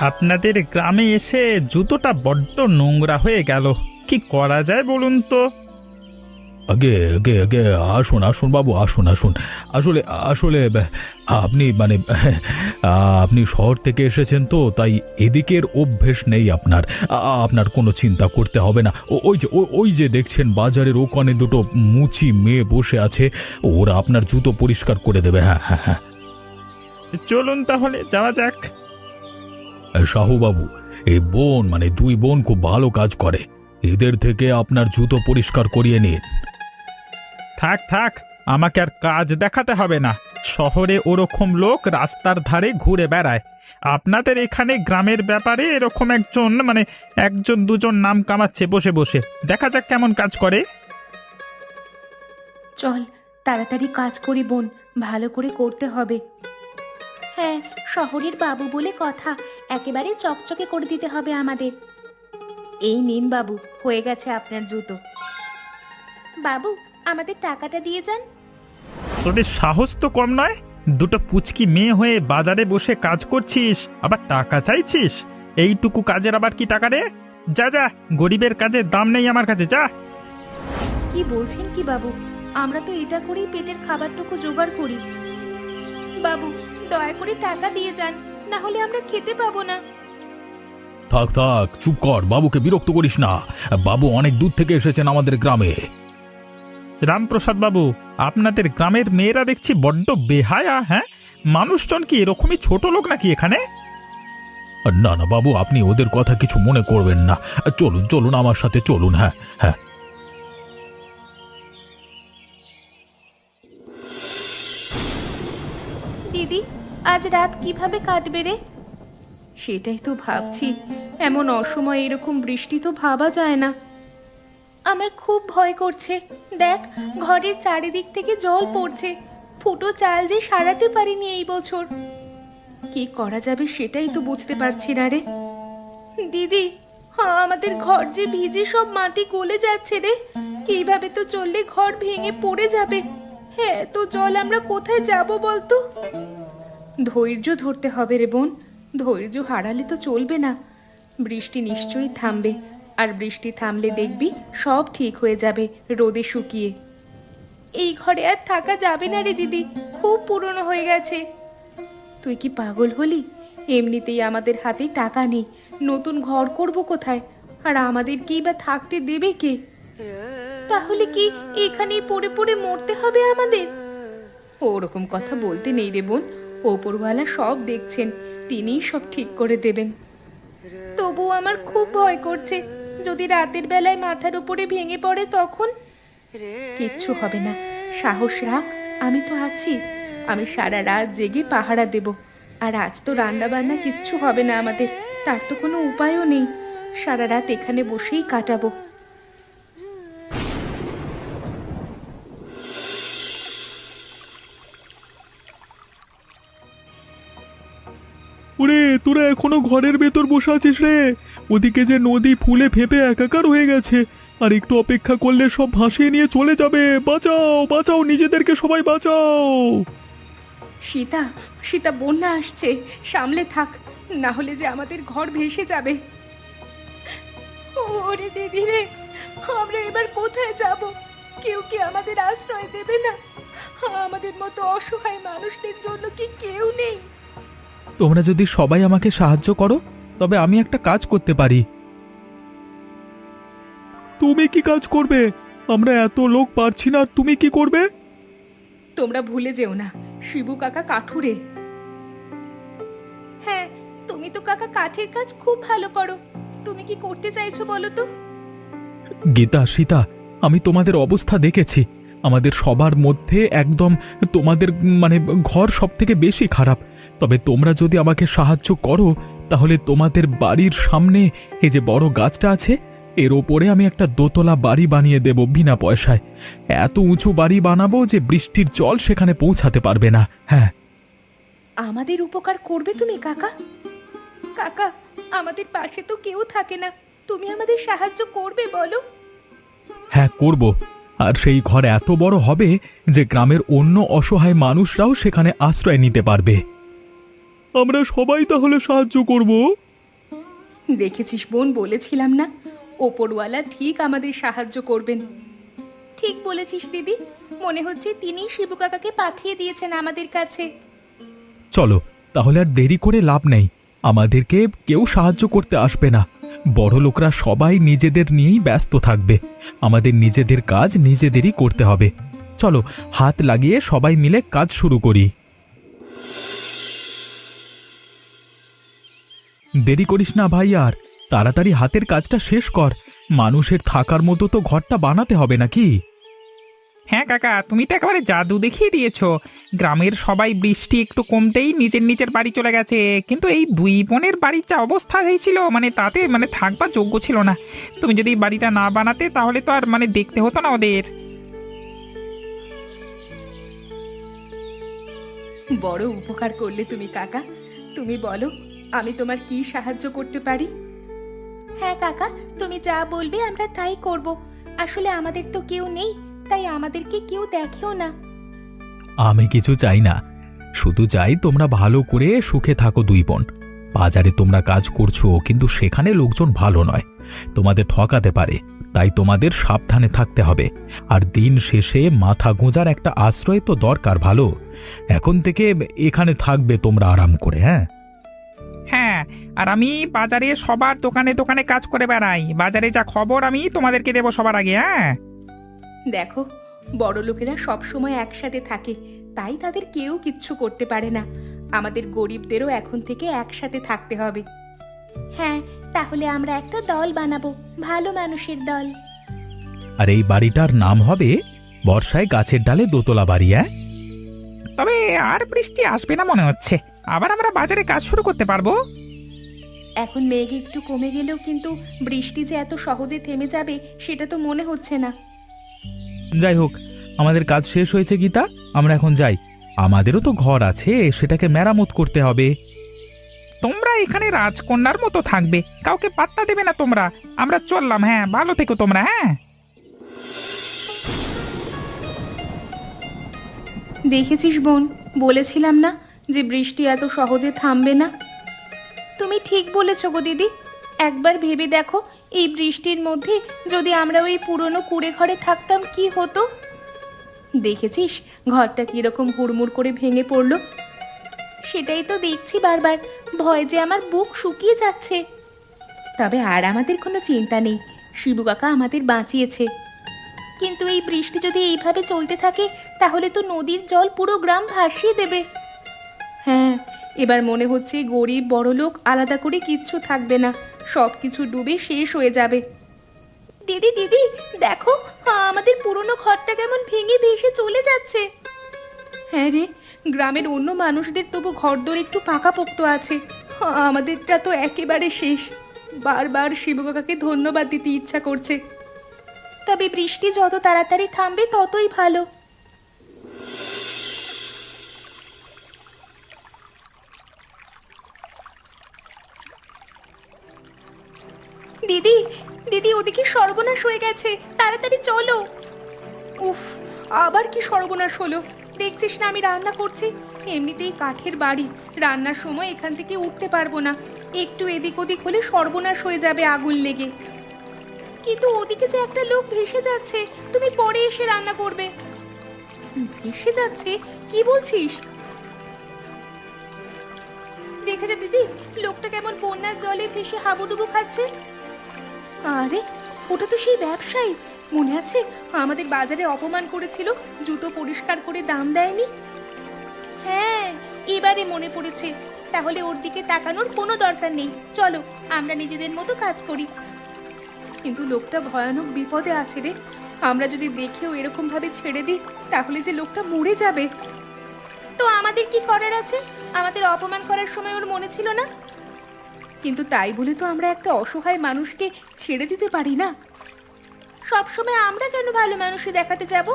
আপনাদের গ্রামে এসে জুতোটা বড্ড নোংরা হয়ে গেল। কি করা যায় বলুন তো? আগে আগে আগে আসুন আসুন বাবু, আসুন আসুন। আসলে আসলে আপনি আপনি শহর থেকে এসেছেন তো, তাই এদিকের অভ্যেস নেই আপনার। আপনার কোনো চিন্তা করতে হবে না। ওই যে দেখছেন বাজারের ওখানে দুটো মুচি মেয়ে বসে আছে, ওরা আপনার জুতো পরিষ্কার করে দেবে। হ্যাঁ হ্যাঁ হ্যাঁ। চলুন তাহলে যাওয়া যাক। সাহু বাবু, এই বোন দুই বোন খুব ভালো কাজ করে, এদের থেকে আপনার জুতো পরিষ্কার করিয়ে নিন। থাক থাক, আমাকে আর কাজ দেখাতে হবে না। শহরে ওরকম লোক রাস্তার ধারে ঘুরে বেড়ায়। আপনাদের এখানে গ্রামের ব্যাপারে এরকম একজন দুজন নাম কামাচ্ছে বসে বসে। দেখা যাক কেমন কাজ করে। চল তাড়াতাড়ি কাজ করি বোন, ভালো করে করতে হবে। হ্যাঁ, শহরের বাবু বলে কথা, একেবারে চকচকে করে দিতে হবে আমাদের। এই নিন বাবু, হয়ে গেছে আপনার জুতো। বাবু, আমাদের টাকাটা দিয়ে যান। তোদের সাহস তো কম নয়। দুটো পুচকি মেয়ে হয়ে বাজারে বসে কাজ করছিস, আবার টাকা চাইছিস? এইটুকু কাজের আবার কি টাকা রে? যা যা, গরিবের কাজের দাম নেই আমার কাছে, যা। কি বলছেন কি বাবু? আমরা তো এটা করেই পেটের খাবারটুকু জোগাড় করি। বাবু, দয়া করে টাকা দিয়ে যান, না হলে আমরা খেতে পাবো না। থাক থাক, চুপ কর, বাবুকে বিরক্ত করিস না। বাবু অনেক দূর থেকে এসেছেন আমাদের গ্রামে। রামপ্রসাদ বাবু, আপনাদের গ্রামের মেয়েরা দেখছি বড্ড বেহায়া। হ্যাঁ, মানুষজন কি এরকমই ছোট লোক নাকি এখানে? না না বাবু, আপনি ওদের কথা কিছু মনে করবেন না। চলুন চলুন, আমার সাথে চলুন। হ্যাঁ হ্যাঁ। দিদি, আজ রাত কিভাবে কাটবে রে? সেটাই তো ভাবছি, এমন অসময়ে এরকম বৃষ্টি তো ভাবা যায় না। আমার খুব ভয় করছে। দেখ, ঘরের চারিদিক থেকে জল পড়ছে। ফুটো চাল যে সারাতে পারিনি এই বছর। কি করা যাবে সেটাই তো বুঝতে পারছি না রে। দিদি, আমাদের ঘর যে ভিজে সব মাটি গলে যাচ্ছে রে। এইভাবে তো চললে ঘর ভেঙে পড়ে যাবে। হ্যাঁ, তো জল আমরা কোথায় যাব বলতো? ধৈর্য ধরতে হবে রে বোন, ধৈর্য হারালে তো চলবে না। বৃষ্টি নিশ্চয়ই থামবে, আর বৃষ্টি থামলে দেখবি সব ঠিক হয়ে যাবে রোদে শুকিয়ে। এই ঘরে আর থাকা যাবে না রে দিদি, খুব পুরনো হয়ে গেছে। তুই কি পাগল হলি? এমনিতেই আমাদের হাতে টাকা নেই, নতুন ঘর করব কোথায়? আর আমাদের কি বা থাকতে দেবে কে? তাহলে কি এখানেই পড়ে পড়ে মরতে হবে আমাদের? ওরকম কথা বলতে নেই রে বোন, ওপরওয়ালা সব দেখছেন, তিনিই সব ঠিক করে দেবেন। তবু আমার খুব ভয় করছে, যদি রাতের বেলায় মাথার উপরে ভেঙে পড়ে তখন? কিচ্ছু হবে না, সাহস রাখ, আমি তো আছি। আমি সারা রাত জেগে পাহারা দেব। আর আজ তো রান্না বান্না কিচ্ছু হবে না আমাদের, তার তো কোনো উপায়ও নেই। সারা রাত এখানে বসেই কাটাবো। ওরে, তোরা এখনো ঘরের ভেতর বসে আছিস রে? ওদিকে যে নদী ফুলে ফেপে একাকার হয়ে গেছে, আর একটু অপেক্ষা করলে সব ভাসিয়ে নিয়ে চলে যাবে। বাঁচাও বাঁচাও, নিজেদেরকে সবাই বাঁচাও। সীতা, সীতা, বন্যা আসছে, সামলে থাক, না হলে যে আমাদের ঘর ভেসে যাবে। ওরে দিদি রে, আমরা এবার কোথায় যাব? কেউ কি আমাদের আশ্রয় দেবে না? আমাদের মতো অসহায় মানুষদের জন্য কি কেউ নেই? তোমরা যদি সবাই আমাকে সাহায্য করো, তবে আমি একটা কাজ করতে পারি। তুমি কি কাজ করবে? আমরা এত লোক পারছি না, তুমি কি করবে? তোমরা ভুলে যেও না, শিবু কাকা কাঠুরে। হ্যাঁ, তুমি তো কাকা কাঠের কাজ খুব ভালো করো। তুমি কি করতে চাইছো বলো তো? গীতা, সীতা, আমি তোমাদের অবস্থা দেখেছি। আমাদের সবার মধ্যে একদম তোমাদের ঘর সব থেকে বেশি খারাপ। তবে তোমরা যদি আমাকে সাহায্য করো, তাহলে তোমাদের বাড়ির সামনে এই যে বড় গাছটা আছে, এর ওপরে আমি একটা দোতলা বাড়ি বানিয়ে দেব বিনা পয়সায়। এত উঁচু বাড়ি বানাবো যে বৃষ্টির জল সেখানে পৌঁছাতে পারবে না। হ্যাঁ। আমাদের উপকার করবে তুমি কাকা? কাকা, আমাদের পাশে তো কেউ থাকে না, তুমি আমাদের সাহায্য করবে বলো? হ্যাঁ, করব। আর সেই ঘর এত বড় হবে যে গ্রামের অন্য অসহায় মানুষরাও সেখানে আশ্রয় নিতে পারবে। আমরা সবাই তাহলে সাহায্য করব। দেখেছিস বোন, বলেছিলাম না ওপরওয়ালা ঠিক আমাদের সাহায্য করবেন। ঠিক বলেছিস দিদি, মনে হচ্ছে তিনি শিবু কাকাকে পাঠিয়ে দিয়েছেন আমাদের কাছে। চলো, তাহলে আর দেরি করে লাভ নেই। আমাদেরকে কেউ সাহায্য করতে আসবে না। বড় লোকরা সবাই নিজেদের নিয়েই ব্যস্ত থাকবে। আমাদের নিজেদের কাজ নিজেদেরই করতে হবে। চলো, হাত লাগিয়ে সবাই মিলে কাজ শুরু করি। দেরি করিস না ভাই, আর তাড়াতাড়ি হাতের কাজটা শেষ কর। মানুষের থাকার মতো তো ঘরটা বানাতে হবে নাকি? হ্যাঁ কাকা, তুমি তো একেবারে জাদু দেখিয়ে দিয়েছো। গ্রামের সবাই বৃষ্টি একটু কমতেই নিজের নিজের বাড়ি চলে গেছে, কিন্তু এই দুই বোনের বাড়ির যা অবস্থা হয়েছিল, তাতে থাকবার যোগ্য ছিল না। তুমি যদি এই বাড়িটা না বানাতে তাহলে তো আর দেখতে হতো না ওদের। বড় উপকার করলে তুমি কাকা। তুমি বলো, আমি তোমার কি সাহায্য করতে পারি? হ্যাঁ কাকা, তুমি যা বলবে আমরা তাই করব। আসলে আমাদের তো কেউ নেই, তাই আমাদেরকে কেউ দেখেও না। আমি কিছু চাই না, শুধু চাই তোমরা ভালো করে সুখে থাকো দুই বোন। বাজারে তোমরা কাজ করছো, কিন্তু সেখানে লোকজন ভালো নয়, তোমাদের ঠকাতে পারে। তাই তোমাদের সাবধানে থাকতে হবে। আর দিন শেষে মাথা গোঁজার একটা আশ্রয় তো দরকার। ভালো, এখন থেকে এখানে থাকবে তোমরা আরাম করে। হ্যাঁ হ্যাঁ, আর আমি বাজারে সবার দোকানে দোকানে কাজ করে বেড়াই। বাজারে যা খবর আমি তোমাদেরকে দেবো সবার আগে। হ্যাঁ, দেখো, বড় লোকেরা সব সময় একসাথে থাকে, তাই তাদের কেউ কিচ্ছু করতে পারে না। আমাদের গরিবদেরও এখন থেকে একসাথে থাকতে হবে। হ্যাঁ, তাহলে আমরা একটা দল বানাবো, ভালো মানুষের দল। আর এই বাড়িটার নাম হবে বর্ষায় গাছের ডালে দোতলা বাড়ি। হ্যাঁ, তবে আর বৃষ্টি আসবে না মনে হচ্ছে। আবার আমরা বাজারে কাজ শুরু করতে পারবো। এখন মেঘ একটু কমে গেলেও কিন্তু বৃষ্টি যে এত সহজে থেমে যাবে সেটা তো মনে হচ্ছে না। যাই হোক, আমাদের কাজ শেষ হয়েছে গীতা, আমরা এখন যাই। আমাদেরও তো ঘর আছে, সেটাকে মেরামত করতে হবে। তোমরা এখানে রাজকন্যার মতো থাকবে, কাউকে পাত্তা দেবে না তোমরা। আমরা চললাম। হ্যাঁ, ভালো থেকো তোমরা। হ্যাঁ, দেখেছিস বোন, বলেছিলাম না যে বৃষ্টি এত সহজে থামবে না। তুমি ঠিক বলেছ গো দিদি। একবার ভেবে দেখো, এই বৃষ্টির মধ্যে যদি আমরা ওই পুরনো কুঁড়ে ঘরে থাকতাম কি হতো। দেখেছিস ঘরটা কিরকম হুড়মুড় করে ভেঙে পড়লো। সেটাই তো দেখছি বারবার, ভয় যে আমার বুক শুকিয়ে যাচ্ছে। তবে আর আমাদের কোনো চিন্তা নেই, শিবু কাকা আমাদের বাঁচিয়েছে। কিন্তু এই বৃষ্টি যদি এইভাবে চলতে থাকে তাহলে তো নদীর জল পুরো গ্রাম ভাসিয়ে দেবে। হ্যাঁ, এবার মনে হচ্ছে গরিব বড়লোক আলাদা করে কিচ্ছু থাকবে না, সব কিছু ডুবে শেষ হয়ে যাবে। দিদি দিদি, দেখো আমাদের পুরনো ঘরটা কেমন ভেঙে ভেসে চলে যাচ্ছে। হ্যাঁ রে, গ্রামের অন্য মানুষদের তবু ঘরদোর একটু পাকাপোক্ত আছে, আমাদেরটা তো একেবারে শেষ। বারবার শিবু কাকাকে ধন্যবাদ দিতে ইচ্ছা করছে। তবে বৃষ্টি যত তাড়াতাড়ি থামবে ততই ভালো। দিদি দিদি, ওদিকে সর্বনাশ হয়ে গেছে, তাড়াতাড়ি চলো। উফ, আবার কি সর্বনাশ হলো? দেখছিস না আমি রান্না করছি, এমনিতেই কাঠের বাড়ি, রান্নার সময় এখান থেকে উঠতে পারবো না। একটু এদিক ওদিক হলে সর্বনাশ হয়ে যাবে আগুন লেগে। কিন্তু ওদিকে যে একটা লোক ভেসে যাচ্ছে, তুমি পরে এসে রান্না করবে। ভেসে যাচ্ছে? কি বলছিস? দেখেছো দিদি, লোকটা কেমন বন্যার জলে ভেসে হাবুডুবু খাচ্ছে। আরে, ওটা তো সেই ব্যবসায়ী, মনে আছে আমাদের বাজারে অপমান করেছিল, জুতো পরিষ্কার করে দাম দেয়নি। হ্যাঁ, এবারে মনে পড়েছে। তাহলে ওর দিকে তাকানোর কোনো দরকার নেই, চলো আমরা নিজেদের মতো কাজ করি। কিন্তু লোকটা ভয়ানক বিপদে আছে রে, আমরা যদি দেখেও এরকম ভাবে ছেড়ে দিই তাহলে যে লোকটা মরে যাবে। তো আমাদের কি করার আছে? আমাদের অপমান করার সময় ওর মনে ছিল না? কিন্তু তাই বলে তো আমরা একটা অসহায় মানুষকে ছেড়ে দিতে পারি না। সবসময় আমরা কেন ভালো মানুষই দেখাতে যাব?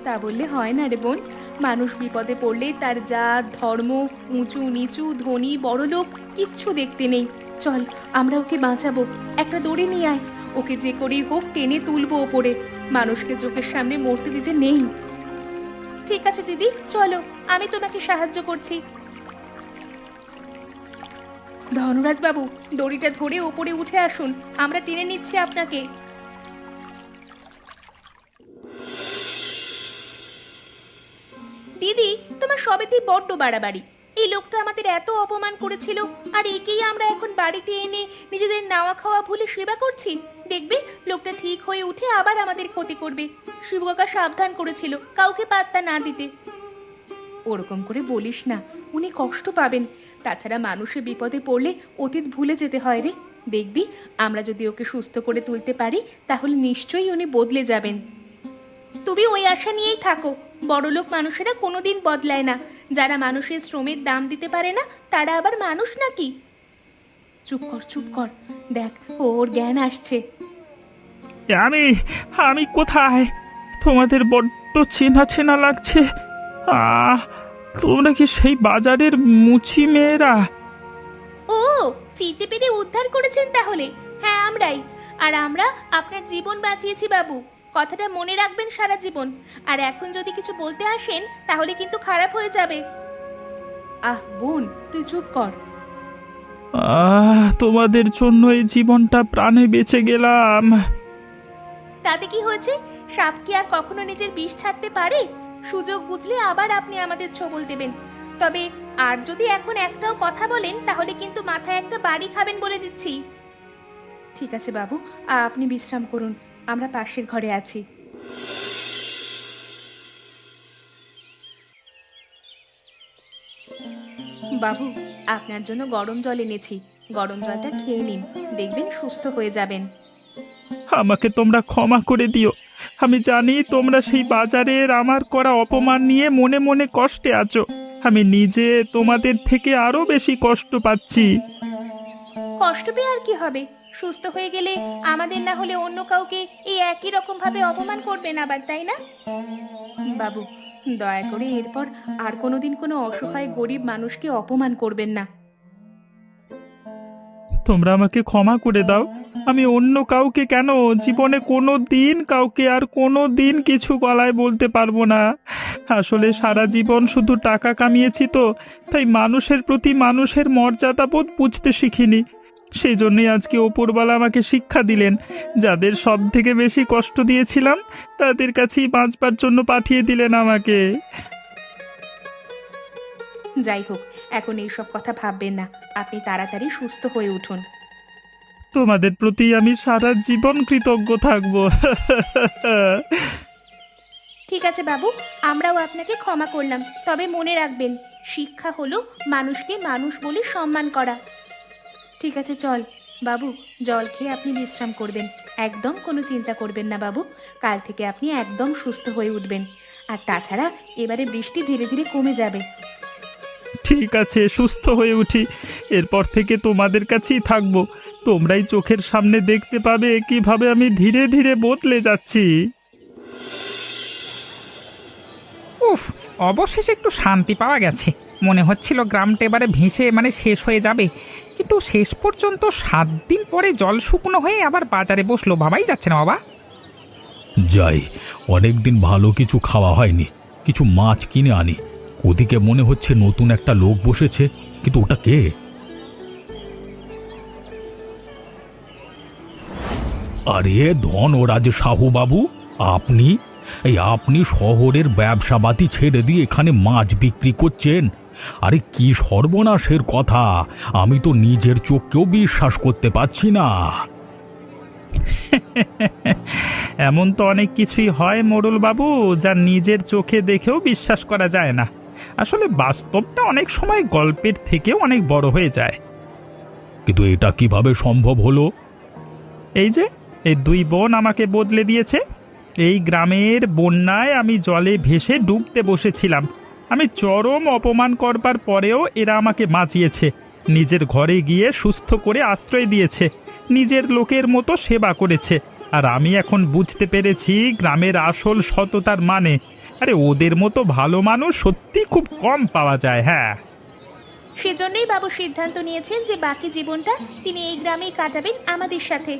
তা বললে হয় না রে বোন। মানুষ বিপদে পড়লে তার জাত ধর্ম, উঁচু নিচু, ধনী বড়লোক কিচ্ছু দেখতে নেই। চল, আমরা ওকে বাঁচাবো। একটা দড়ি নিয়ে আয়, ওকে যে করেই হোক টেনে তুলবো ওপরে। মানুষকে চোখের সামনে মরতে দিতে নেই। ঠিক আছে দিদি, চলো, আমি তোমাকে সাহায্য করছি। ধনরাজ বাবু, দড়িটা ধরে উপরে উঠে আসুন, আমরা টেনে নিচ্ছি আপনাকে। দিদি, তোমার সবেতেই বড্ড বাড়াবাড়ি। এই লোকটা আমাদের এত অপমান করেছিল, আর একেই আমরা এখন বাড়িতে এনে নিজেদের নাওয়া খাওয়া ভুলে সেবা করছি। দেখবে লোকটা ঠিক হয়ে উঠে আবার আমাদের ক্ষতি করবে। শিবকাকা সাবধান করেছিল কাউকে পাত্তা না দিতে। ওরকম করে বলিস না, উনি কষ্ট পাবেন। তাছাড়া মানুষের বিপদে পড়লে অতীত ভুলে যেতে হয় রে। দেখবি আমরা যদি ওকে সুস্থ করে তুলতে পারি তাহলে নিশ্চয়ই উনি বদলে যাবেন। তুমি ওই আশা নিয়েই থাকো। বড়লোক মানুষেরা কোনোদিন বদলায় না। যারা মানুষের শ্রমের দাম দিতে পারে না তারা আবার মানুষ নাকি? চুপ কর, চুপ কর, দেখ ওর জ্ঞান আসছে। আমি আমি কোথায়? তোমাদের বড্ড চেনা চেনা লাগছে। তোমরা কি সেই বাজারের মুচি মেয়েরা? ও, চিনতে পেরে উদ্ধার করেছেন তাহলে? হ্যাঁ, আমরাই। আর আমরা আপনার জীবন বাঁচিয়েছি বাবু। কথাটা মনে রাখবেন সারা জীবন। আর এখন যদি কিছু বলতে আসেন তাহলে কিন্তু খারাপ হয়ে যাবে। বোন, তুই চুপ কর। তোমাদের জন্য এই জীবনটা প্রাণে বেঁচে গেলাম। তাতে কি হয়েছে? সাপ কি আর কখনো নিজের বিষ ছাড়তে পারে? সুযোগ বুঝলে আবার আপনি আমাদের ছোবল দেবেন। তবে আর যদি এখন একটাও কথা বলেন তাহলে কিন্তু মাথায় একটা বাড়ি খাবেন বলে দিচ্ছি। ঠিক আছে বাবু, আপনি বিশ্রাম করুন, আমরা পাশের ঘরে আছি। বাবু, আপনার জন্য গরম জল এনেছি। গরম জলটা খেয়ে নিন, দেখবেন সুস্থ হয়ে যাবেন। আমাকে তোমরা ক্ষমা করে দিও। আমি জানি তোমরা সেই বাজারের আমার করা অপমান নিয়ে মনে মনে কষ্টে আছো। আমি নিজে তোমাদের থেকে আরো বেশি কষ্ট পাচ্ছি। কষ্ট পেয়ে আর কি হবে? সুস্থ হয়ে গেলে আমাদের না হলে অন্য কাউকে এই একই রকম ভাবে অপমান করবেন আবার, তাই না? বাবু, দয়া করে এরপর আর কোনোদিন কোনো অসহায় গরিব মানুষকে অপমান করবেন না। তোমরা আমাকে ক্ষমা করে দাও। আমি অন্য কাউকে কেন, জীবনে কোনো দিন কাউকে আর কোনো দিন কিছু গলায় বলতে পারবো না। আসলে সারা জীবন শুধু টাকা কামিয়েছি তো, তাই মানুষের প্রতি মানুষের মর্যাদা বোধ বুঝতে শিখিনি। সেই জন্যই আজকে ওপরওয়ালা আমাকে শিক্ষা দিলেন। যাদের সব থেকে বেশি কষ্ট দিয়েছিলাম তাদের কাছেই বাঁচবার জন্য পাঠিয়ে দিলেন আমাকে। যাই হোক, এখন এইসব কথা ভাববেন না। আপনি তাড়াতাড়ি সুস্থ হয়ে উঠুন। তোমাদের প্রতি আমি সারা জীবন কৃতজ্ঞ থাকব। ঠিক আছে বাবু, আমরাও আপনাকে ক্ষমা করলাম। তবে মনে রাখবেন, শিক্ষা হলো মানুষকে মানুষ বলে সম্মান করা। ঠিক আছে, চল বাবু, জল খেয়ে আপনি বিশ্রাম করবেন। একদম কোনো চিন্তা করবেন না বাবু, কাল থেকে আপনি একদম সুস্থ হয়ে উঠবেন। আর তাছাড়া এবারে বৃষ্টি ধীরে ধীরে কমে যাবে। ঠিক আছে, সুস্থ হয়ে উঠি। এরপর থেকে তোমাদের কাছেই থাকবো। তোমরাই চোখের সামনে দেখতে পাবে কিভাবে আমি ধীরে ধীরে বদলে যাচ্ছি। উফ, অবশেষে একটু শান্তি পাওয়া গেছে। মনে হচ্ছিল গ্রামটা এবারে ভেসে শেষ হয়ে যাবে, কিন্তু শেষ পর্যন্ত 7 দিন পরে জল শুকনো হয়ে আবার বাজারে বসলো। ভাবাই যাচ্ছে না বাবা। যাই, অনেকদিন ভালো কিছু খাওয়া হয়নি। কিছু মাছ কিনে আনি। ওদিকে মনে হচ্ছে নতুন একটা লোক বসেছে, কিন্তু ওটা কে? আরে ধনরাজ সাহু বাবু, আপনি আপনি শহরের ব্যবসাবাতি ছেড়ে দিয়ে এখানে মাছ বিক্রি করছেন? আরে কি সর্বনাশের কথা! আমি তো নিজের চোখকেও বিশ্বাস করতে পারছি না। এমন তো অনেক কিছুই হয় মোড়ল বাবু, যা নিজের চোখে দেখেও বিশ্বাস করা যায় না। আসলে বাস্তবটা অনেক সময় গল্পের থেকেও অনেক বড় হয়ে যায়। কিন্তু এটা কিভাবে সম্ভব হলো? এই যে এই 2 বোন আমাকে বদলে দিয়েছে। এই গ্রামের বন্যায় আমি জলে ভেসে ডুবতে বসেছিলাম। আমি চরম অপমান করবার পরেও এরা আমাকে বাঁচিয়েছে। নিজের ঘরে গিয়ে সুস্থ করে আশ্রয় দিয়েছে, নিজের লোকের মতো সেবা করেছে। আর আমি এখন বুঝতে পেরেছি গ্রামের আসল সততার মানে। আরে ওদের মতো ভালো মানুষ সত্যি খুব কম পাওয়া যায়। হ্যাঁ, সেজন্যই বাবু সিদ্ধান্ত নিয়েছেন যে বাকি জীবনটা তিনি এই গ্রামেই কাটাবেন আমাদের সাথে।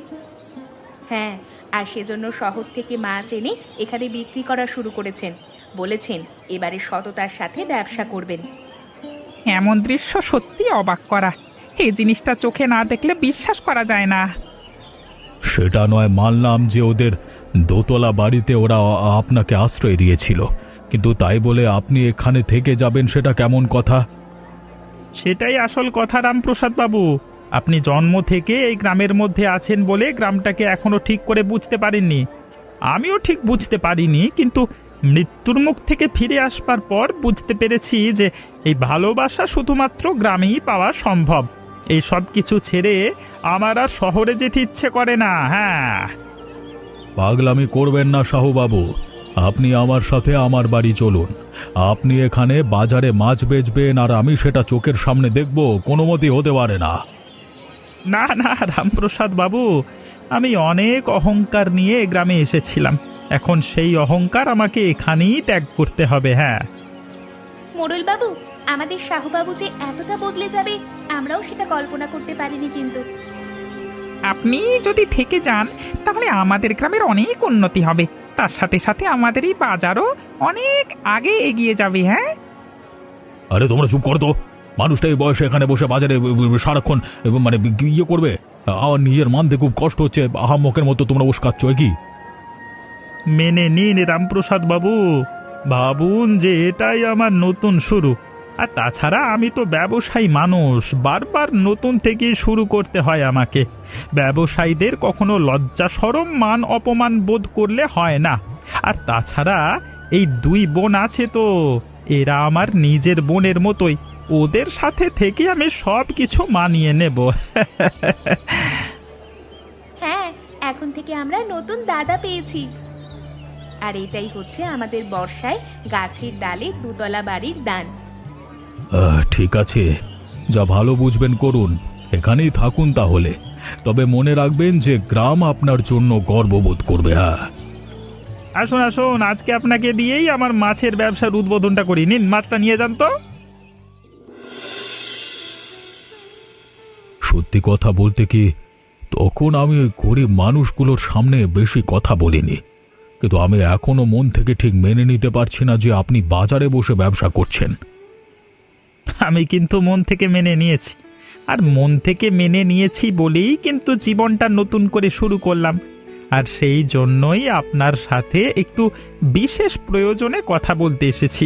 হ্যাঁ, আর সেজন্য শহর থেকে মাছ এনে এখানে বিক্রি করা শুরু করেছেন। বলেছেন এবারে সততার সাথে ব্যবসা করবেন। এমন দৃশ্য সত্যি অবাক করা। এই জিনিসটা চোখে না দেখলে বিশ্বাস করা যায় না। সেটা নয় মানলাম যে ওদের দোতলা বাড়িতে ওরা আপনাকে আশ্রয় দিয়েছিল, কিন্তু তাই বলে আপনি এখানে থেকে যাবেন সেটা কেমন কথা? সেটাই আসল কথা রামপ্রসাদ বাবু। আপনি জন্ম থেকে এই গ্রামের মধ্যে আছেন বলে গ্রামটাকে এখনো ঠিক করে বুঝতে পারেননি। আমিও ঠিক বুঝতে পারিনি, কিন্তু মৃত্যুর মুখ থেকে ফিরে আসবার পর বুঝতে পেরেছি যে এই ভালোবাসা শুধুমাত্র গ্রামেই পাওয়া সম্ভব। এই সব কিছু ছেড়ে আমার আর শহরে যেতে ইচ্ছে করে না। হ্যাঁ, পাগলামি করবেন না সাহুবাবু, আপনি আমার সাথে আমার বাড়ি চলুন। আপনি এখানে বাজারে মাছ বেচবেন আর আমি সেটা চোখের সামনে দেখব, কোনো মতেই হতে পারে না। না না রামপ্রসাদ বাবু, আমি অনেক অহংকার নিয়ে এ গ্রামে এসেছিলাম। এখন সেই অহংকার আমাকে এখানেই ত্যাগ করতে হবে। হ্যাঁ, মোড়ল বাবু, আমাদের শাহুবাবু যে এতটা বদলে যাবে আমরাও সেটা কল্পনা করতে পারিনি কিন্তু। আপনি যদি থেকে যান তাহলে আমাদের গ্রামের অনেক উন্নতি হবে, তার সাথে সাথে আমাদের এই বাজারও অনেক আগে এগিয়ে যাবে। হ্যাঁ, আরে তোমরা চুপ করো তো। মানুষটা এই বয়সে এখানে বসে বাজারে সারাক্ষণ মানে ইয়ে করবে? আমার নিজের মানতে খুব কষ্ট হচ্ছে, আহাম্মকের মতো তোমরা উস্কাচ্ছ কি? মেনে নিন রামপ্রসাদ বাবু, ভাবুন যে এটাই আমার নতুন শুরু। আর তাছাড়া আমি তো ব্যবসায়ী মানুষ, বারবার নতুন থেকে শুরু করতে হয় আমাকে। ব্যবসায়ীদের কখনো লজ্জা শরম মান অপমান বোধ করলে হয় না। আর তাছাড়া এই দুই বোন আছে তো, এরা আমার নিজের বোনের মতোই। ওদের সাথে থেকে আমি সব কিছু মানিয়ে নেব। হ্যাঁ, এখন থেকে আমরা নতুন দাদা পেয়েছি। আর এটাই হচ্ছে আমাদের বর্ষায় গাছের ডালে দুতলা বাড়ির দান। ঠিক আছে, যা ভালো বুঝবেন করুন, এখানেই থাকুন তাহলে। তবে মনে রাখবেন যে গ্রাম আপনার জন্য গর্ববোধ করবে। হ্যাঁ, আসুন আসুন, আজকে আপনাকে দিয়েই আমার মাছের ব্যবসার উদ্বোধনটা করি। নিন, মাছটা নিয়ে যান তো। সত্যি কথা বলতে কি, তখন আমি ওই গরিব মানুষগুলোর সামনে বেশি কথা বলিনি, কিন্তু আমি এখনো মন থেকে ঠিক মেনে নিতে পারছি না যে আপনি বাজারে বসে ব্যবসা করছেন। আমি কিন্তু মন থেকে মেনে নিয়েছি, আর মন থেকে মেনে নিয়েছি বলেই কিন্তু জীবনটা নতুন করে শুরু করলাম। আর সেই জন্যই আপনার সাথে একটু বিশেষ প্রয়োজনে কথা বলতে এসেছি।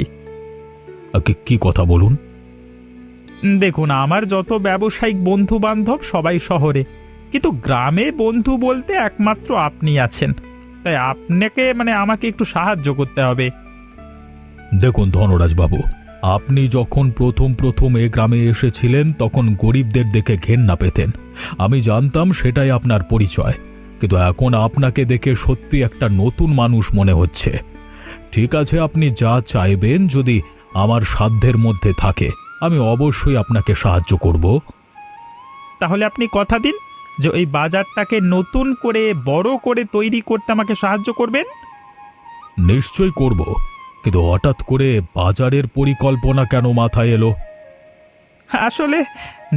কি কথা বলুন? দেখুন, আমার যত ব্যবসায়িক বন্ধু বান্ধব সবাই শহরে, কিন্তু গ্রামে বন্ধু বলতে একমাত্র আপনি আছেন। তাই আপনাকে আমাকে একটু সাহায্য করতে হবে। দেখুন ধনরাজ বাবু, আপনি যখন প্রথম প্রথম এ গ্রামে এসেছিলেন তখন গরিবদের দেখে ঘেন্না পেতেন। আমি জানতাম সেটাই আপনার পরিচয়, কিন্তু এখন আপনাকে দেখে সত্যি একটা নতুন মানুষ মনে হচ্ছে। ঠিক আছে, আপনি যা চাইবেন যদি আমার সাধ্যের মধ্যে থাকে আমি অবশ্যই আপনাকে সাহায্য করব। তাহলে আপনি কথা দিন যে ওই বাজারটাকে নতুন করে বড় করে তৈরি করতে আমাকে সাহায্য করবেন। নিশ্চয় করব, কিন্তু হঠাৎ করে বাজারের পরিকল্পনা কেন মাথায় এলো? আসলে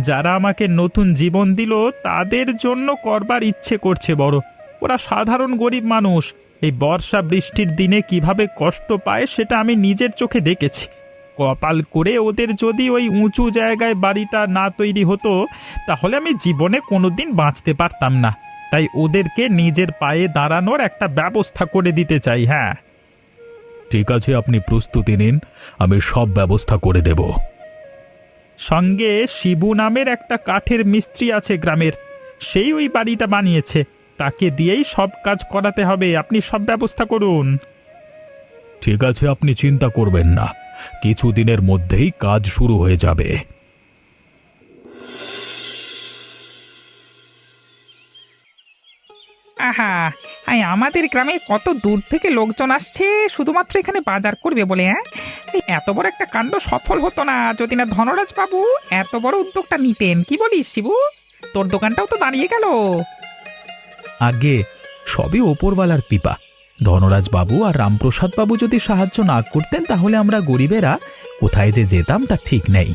যারা আমাকে নতুন জীবন দিল তাদের জন্য করবার ইচ্ছে করছে বড়। ওরা সাধারণ গরিব মানুষ, এই বর্ষা বৃষ্টির দিনে কিভাবে কষ্ট পায় সেটা আমি নিজের চোখে দেখেছি। কপাল করে ওদের যদি ওই উঁচু জায়গায় বাড়িটা না তৈরি হতো তাহলে আমি জীবনে কোনোদিন বাঁচতে পারতাম না। তাই ওদেরকে নিজের পায়ে দাঁড়ানোর একটা ব্যবস্থা করে দিতে চাই। হ্যাঁ, ঠিক আছে, আপনি প্রস্তুতি নিন, আমি সব ব্যবস্থা করে দেব। সঙ্গে শিবু নামের একটা কাঠের মিস্ত্রি আছে গ্রামের, সেই ওই বাড়িটা বানিয়েছে। তাকে দিয়েই সব কাজ করাতে হবে। আপনি সব ব্যবস্থা করুন। ঠিক আছে, আপনি চিন্তা করবেন না, কিছুদিনের মধ্যেই কাজ শুরু হয়ে যাবে। আহা, আমাদের গ্রামে কত দূর থেকে লোকজন আসছে শুধুমাত্র এখানে বাজার করবে বলে। হ্যাঁ, এই এত বড় একটা কাণ্ড সফল হতো না যদি না ধনরাজ বাবু এত বড় উদ্যোগটা নিতেন। কি বলিস শিবু? তোর দোকানটাও তো দাঁড়িয়ে গেল। আগে সবই ওপরওয়ালার কৃপা। ধনরাজ বাবু আর রামপ্রসাদ বাবু যদি সাহায্য না করতেন তাহলে আমরা গরিবেরা কোথায় যে যেতাম তা ঠিক নেই।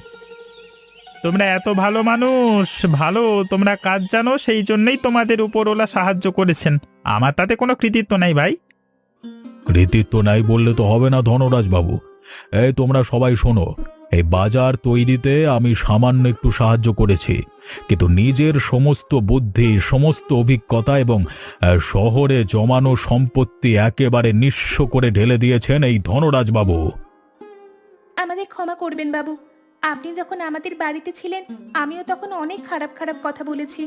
তোমরা এত ভালো মানুষ, ভালো তোমরা কাজ জানো, সেই জন্যই তোমাদের উপরওয়ালা সাহায্য করেছেন। আমার তাতে কোনো কৃতিত্ব নাই ভাই। কৃতিত্ব নাই বললে তো হবে না ধনরাজ বাবু। এই তোমরা সবাই শোনো, এই বাজার তৈরিতে আমি সামান্য একটু সাহায্য করেছি, কিন্তু নিজের সমস্ত বুদ্ধি, সমস্ত অভিজ্ঞতা এবং শহরে জমানো সম্পত্তি একেবারে নিঃস্ব করে ঢেলে দিয়েছেন এই ধনরাজ বাবু। আমাদের ক্ষমা করবেন বাবু, আপনি যখন আমাদের বাড়িতে ছিলেন আমিও তখন অনেক খারাপ খারাপ কথা বলেছি।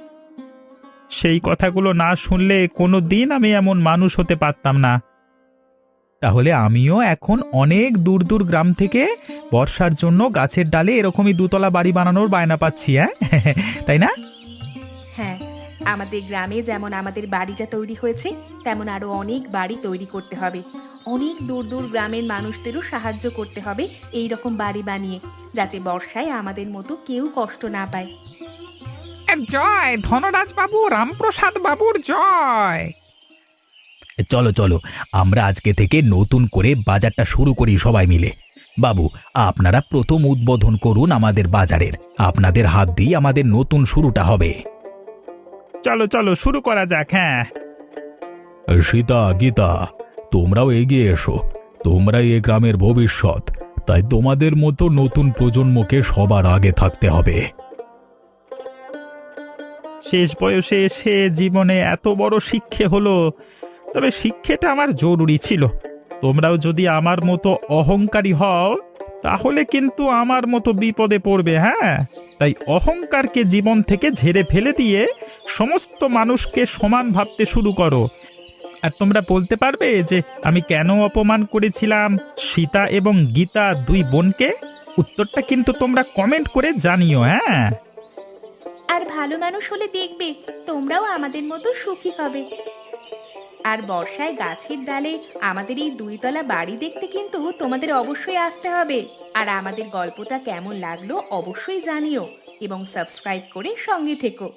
সেই কথাগুলো না শুনলে কোনো দিন আমি এমন মানুষ হতে পারতাম না। তাহলে আমিও এখন অনেক দূর দূর গ্রাম থেকে বর্ষার জন্য গাছের ডালে এরকমই দুতলা বাড়ি বানানোর বায়না পাচ্ছি, হ্যাঁ তাই না? হ্যাঁ, আমাদের গ্রামে যেমন আমাদের বাড়িটা তৈরি হয়েছে তেমন আরো অনেক বাড়ি তৈরি করতে হবে। অনেক দূর দূর গ্রামের মানুষদেরও সাহায্য করতে হবে এই রকম বাড়ি বানিয়ে, যাতে বর্ষায় আমাদের মতো কেউ কষ্ট না পায়। জয় ধনরাজ বাবু, রামপ্রসাদ বাবুর জয়। চলো চলো, আমরা আজকে থেকে নতুন করে বাজারটা শুরু করি সবাই মিলে। বাবু, আপনারা প্রথম উদ্বোধন করুন আমাদের বাজারের। আপনাদের হাত দিয়ে আমাদের নতুন শুরুটা হবে। চলো চলো শুরু করা যাক। হ্যাঁ, সীতা, গীতা, তোমরাও এগিয়ে এসো। তোমরাই এ গ্রামের ভবিষ্যৎ, তাই তোমাদের মতো নতুন প্রজন্মকে সবার আগে থাকতে হবে। শেষ বয়সে এসে জীবনে এত বড় শিক্ষে হলো, তবে শিক্ষেটা আমার জরুরি ছিল। তোমরাও যদি আমার মতো অহংকারী হও তাহলে কিন্তু আমার মতো বিপদে পড়বে। হ্যাঁ, তাই অহংকারকে জীবন থেকে ঝেড়ে ফেলে দিয়ে সমস্ত মানুষকে সমান ভাবতে শুরু করো। আর তোমরা বলতে পারবে যে আমি কেন অপমান করেছিলাম সীতা এবং গীতা দুই বোনকে? উত্তরটা কিন্তু তোমরা কমেন্ট করে জানিও। হ্যাঁ, আর ভালো মানুষ হলে দেখবে তোমরাও আমাদের মতো সুখী হবে। আর বর্ষায় গাছের ডালে আমাদের এই দুইতলা বাড়ি দেখতে কিন্তু তোমাদের অবশ্যই আসতে হবে। আর আমাদের গল্পটা কেমন লাগলো অবশ্যই জানিও এবং সাবস্ক্রাইব করে সঙ্গে থেকো।